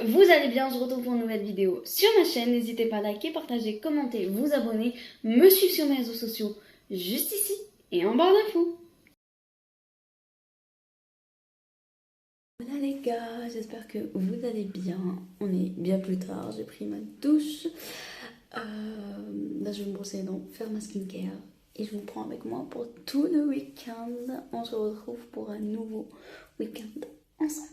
vous allez bien, on se retrouve pour une nouvelle vidéo sur ma chaîne. N'hésitez pas à liker, partager, commenter, vous abonner, me suivre sur mes réseaux sociaux, juste ici et en barre d'infos. Voilà les gars, j'espère que vous allez bien. On est bien plus tard, j'ai pris ma douche. Là je vais me brosser les dents, faire ma skincare. Et je vous prends avec moi pour tout le week-end. On se retrouve pour un nouveau week-end ensemble.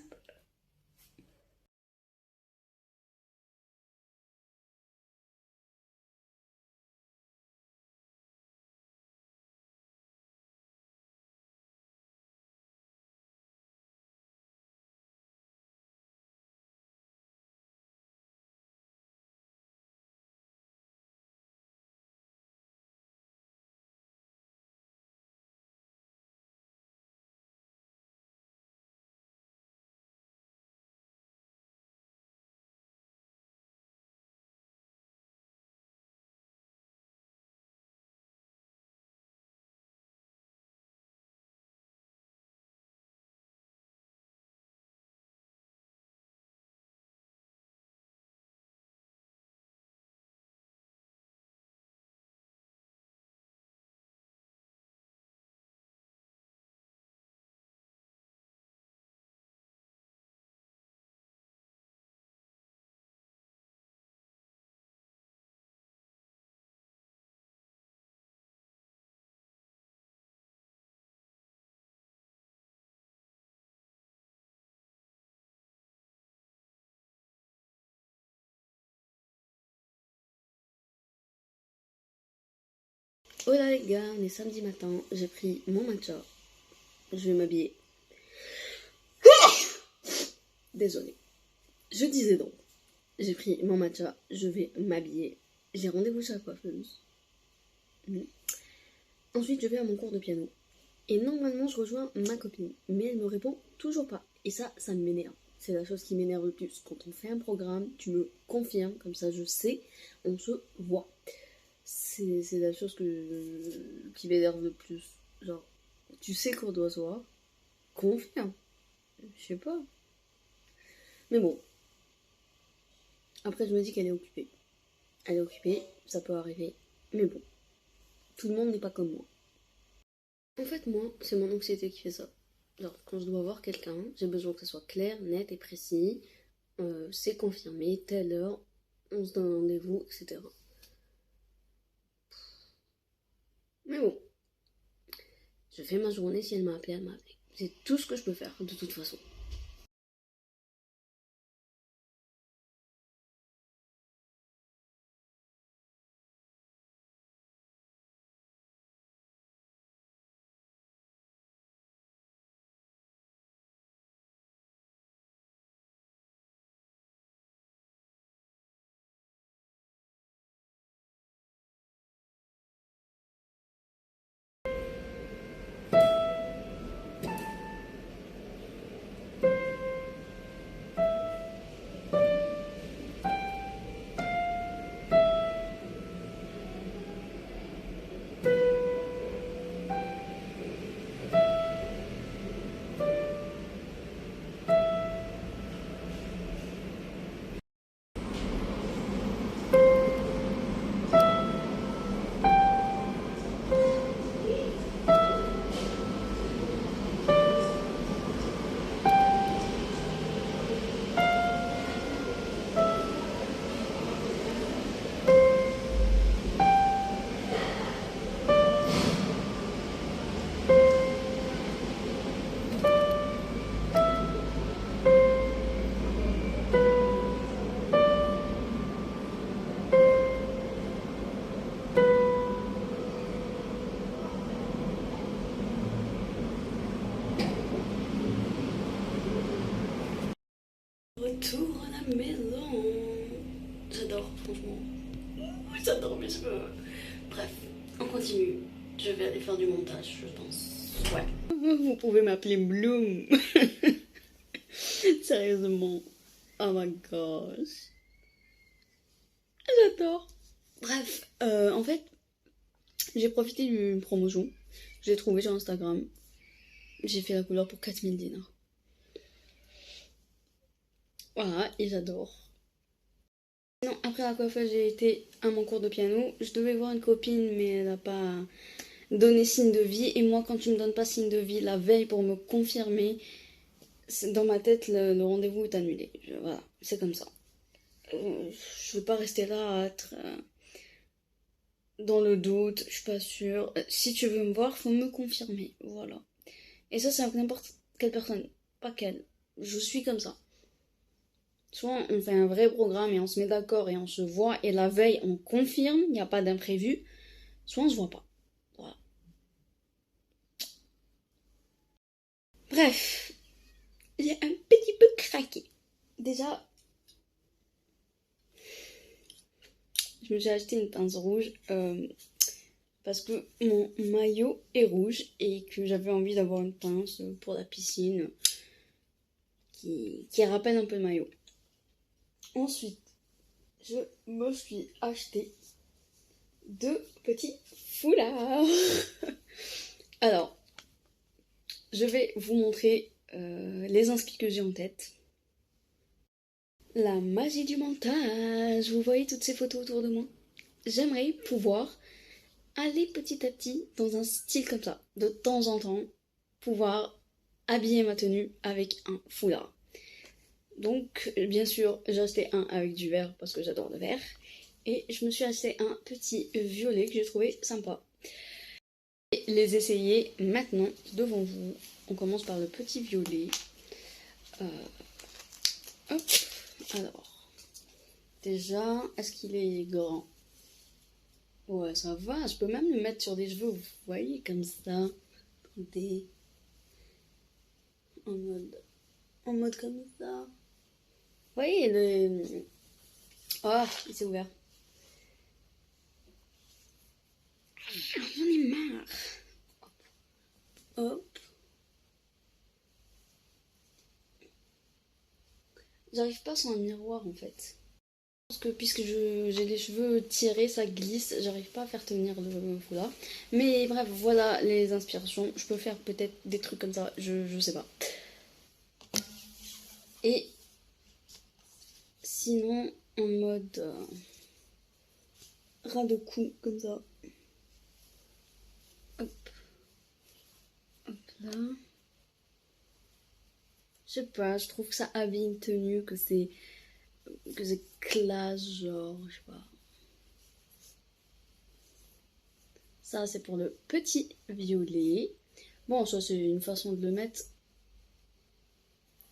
Oh là les gars, on est samedi matin, j'ai pris mon matcha, je vais m'habiller. Désolée. Je disais donc, j'ai pris mon matcha, je vais m'habiller. J'ai rendez-vous chez la coiffeuse. Ensuite, je vais à mon cours de piano. Et normalement, je rejoins ma copine, mais elle me répond toujours pas. Et ça m'énerve. C'est la chose qui m'énerve le plus. Quand on fait un programme, tu me confirmes, comme ça je sais, on se voit. C'est la chose qui m'énerve le plus. Genre, tu sais qu'on doit se voir, confirme. Je sais pas. Mais bon. Après, je me dis qu'elle est occupée. Elle est occupée, ça peut arriver. Mais bon, tout le monde n'est pas comme moi. En fait, moi, c'est mon anxiété qui fait ça. Genre, quand je dois voir quelqu'un, j'ai besoin que ce soit clair, net et précis. C'est confirmé, telle heure, on se donne un rendez-vous, etc. Mais bon, je fais ma journée, si elle m'a appelé, elle m'a appelé. C'est tout ce que je peux faire, de toute façon. Retour à la maison. J'adore, franchement. J'adore mes cheveux. Bref, on continue. Je vais aller faire du montage, je pense. Ouais. Vous pouvez m'appeler Bloom. Sérieusement. Oh my gosh. J'adore. Bref, en fait, j'ai profité d'une promotion. Je l'ai trouvée sur Instagram. J'ai fait la couleur pour 4000 dinars. Voilà, et j'adore. Non, après la coiffeuse, j'ai été à mon cours de piano. Je devais voir une copine, mais elle n'a pas donné signe de vie. Et moi, quand tu me donnes pas signe de vie la veille pour me confirmer, dans ma tête, le rendez-vous est annulé. Voilà, c'est comme ça. Je veux pas rester là à être dans le doute, je suis pas sûre. Si tu veux me voir, faut me confirmer. Voilà. Et ça, c'est avec n'importe quelle personne. Pas qu'elle. Je suis comme ça. Soit on fait un vrai programme et on se met d'accord et on se voit et la veille on confirme, il n'y a pas d'imprévu, soit on se voit pas. Voilà. Bref, j'ai un petit peu craqué. Déjà, je me suis acheté une pince rouge parce que mon maillot est rouge et que j'avais envie d'avoir une pince pour la piscine qui rappelle un peu le maillot. Ensuite, je me suis acheté deux petits foulards. Alors, je vais vous montrer les inspi que j'ai en tête. La magie du montage. Vous voyez toutes ces photos autour de moi? J'aimerais pouvoir aller petit à petit dans un style comme ça. De temps en temps, pouvoir habiller ma tenue avec un foulard. Donc, bien sûr, j'ai acheté un avec du vert parce que j'adore le vert. Et je me suis acheté un petit violet que j'ai trouvé sympa. Et les essayer maintenant devant vous. On commence par le petit violet. Hop, alors. Déjà, est-ce qu'il est grand? Ouais, ça va. Je peux même le mettre sur des cheveux, vous voyez, comme ça. Des... En mode... En mode comme ça. Vous voyez, le... Oh, il s'est ouvert. J'en ai marre. Hop. J'arrive pas sans un miroir, en fait. Parce que puisque j'ai les cheveux tirés, ça glisse. J'arrive pas à faire tenir le foulard. Mais bref, voilà les inspirations. Je peux faire peut-être des trucs comme ça. Je sais pas. Et sinon, en mode ras de cou, comme ça. Hop, hop là. Je sais pas, je trouve que ça habille une tenue, que c'est classe, genre, je sais pas. Ça, c'est pour le petit violet. Bon, ça, c'est une façon de le mettre.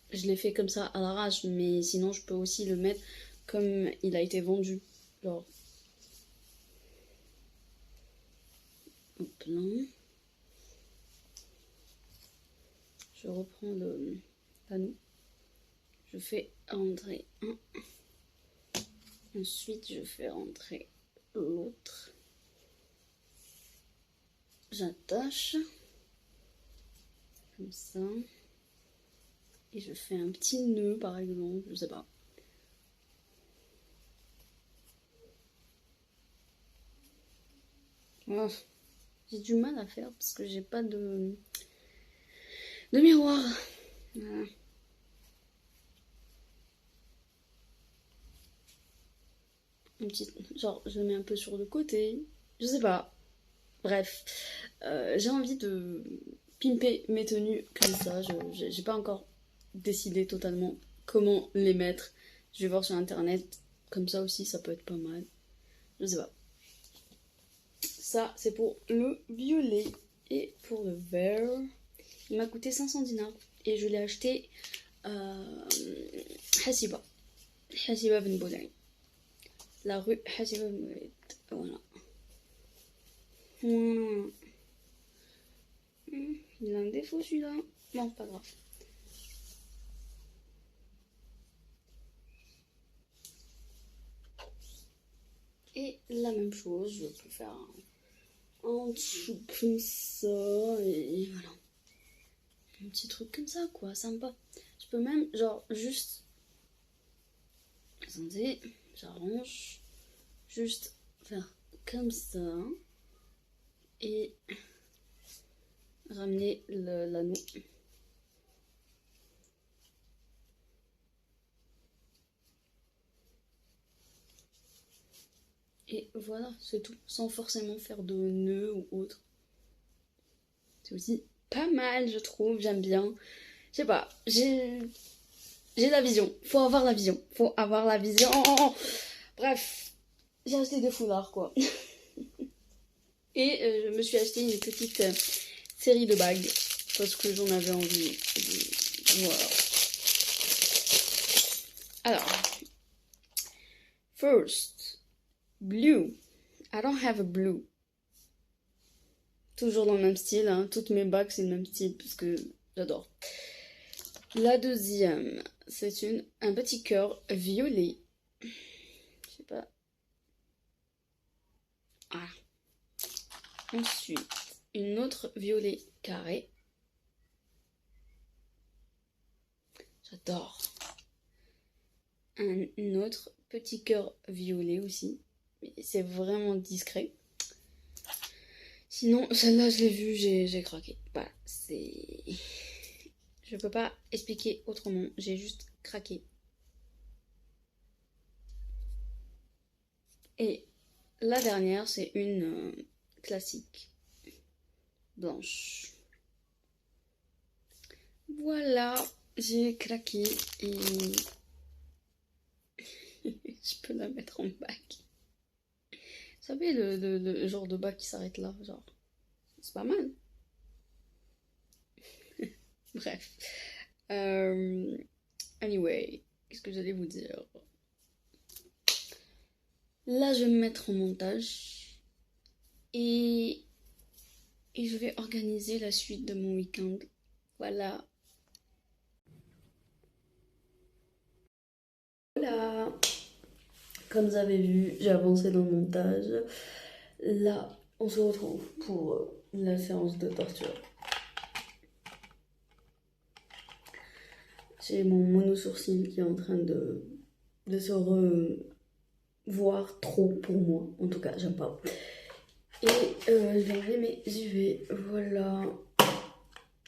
Je l'ai fait comme ça à l'arrache, mais sinon, je peux aussi le mettre comme il a été vendu. Genre, hop là. Je reprends le panneau. Je fais rentrer un. Ensuite, je fais rentrer l'autre. J'attache. Comme ça. Et je fais un petit nœud, par exemple. Je sais pas. Oh, j'ai du mal à faire parce que j'ai pas de miroir. Voilà. Une petite, genre, je le mets un peu sur le côté. Je sais pas. Bref, j'ai envie de pimper mes tenues comme ça. J'ai pas encore décidé totalement comment les mettre. Je vais voir sur internet. Comme ça aussi, ça peut être pas mal. Je sais pas. Ça, c'est pour le violet. Et pour le vert, il m'a coûté 500 dinars. Et je l'ai acheté Hasiba. Hasiba Ben Boulaï. La rue Hasiba Ben Boulaï. Voilà. Il a un défaut celui-là. Non, pas grave. Et la même chose, je peux faire un dessous comme ça. Et voilà. Un petit truc comme ça, quoi, sympa. Je peux même, genre, juste. Attendez, j'arrange. Juste faire comme ça. Et ramener l'anneau. Et voilà, c'est tout, sans forcément faire de nœuds ou autre. C'est aussi pas mal, je trouve, j'aime bien. Je sais pas, j'ai la vision, faut avoir la vision, faut avoir la vision. Bref, j'ai acheté 2 foulards, quoi. Et je me suis acheté une petite série de bagues, parce que j'en avais envie. Voilà. Alors, first, blue. I don't have a blue. Toujours dans le même style, hein. Toutes mes bagues c'est le même style parce que j'adore. La deuxième, c'est un petit cœur violet. Je sais pas. Ah. Ensuite, une autre violet carré. J'adore. Un autre petit cœur violet aussi. Mais c'est vraiment discret. Sinon, celle-là, je l'ai vue, j'ai craqué. Voilà, c'est... Je peux pas expliquer autrement, j'ai juste craqué. Et la dernière, c'est une classique. Blanche. Voilà, j'ai craqué et... je peux la mettre en bac. Vous savez, le genre de bac qui s'arrête là, genre... C'est pas mal. Bref. Anyway, qu'est-ce que j'allais vous dire? Là, je vais me mettre en montage. Et je vais organiser la suite de mon week-end. Voilà. Voilà. Comme vous avez vu, j'ai avancé dans le montage. Là, on se retrouve pour la séance de torture. J'ai mon mono-sourcil qui est en train de se revoir trop pour moi. En tout cas, j'aime pas. Et je vais enlever mes UV. Voilà.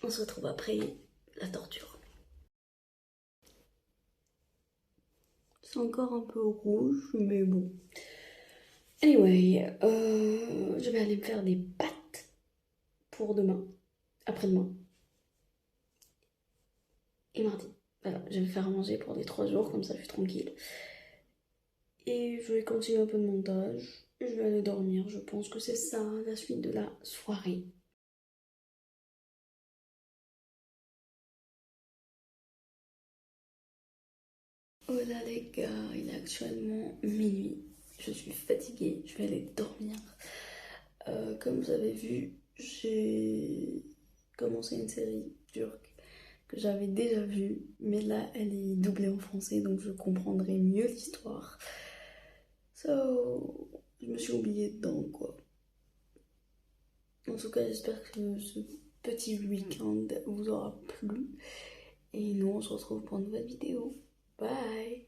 On se retrouve après la torture. C'est encore un peu rouge, mais bon. Anyway, je vais aller me faire des pâtes pour demain, après-demain et mardi. Voilà, je vais me faire à manger pour les 3 jours, comme ça je suis tranquille. Et je vais continuer un peu de montage. Je vais aller dormir, je pense que c'est ça la suite de la soirée. Voilà les gars, il est actuellement minuit. Je suis fatiguée, je vais aller dormir. Comme vous avez vu, j'ai commencé une série turque que j'avais déjà vue, mais là elle est doublée en français donc je comprendrai mieux l'histoire. So, je me suis oubliée dedans quoi. En tout cas, j'espère que ce petit week-end vous aura plu. Et nous, on se retrouve pour une nouvelle vidéo. Bye!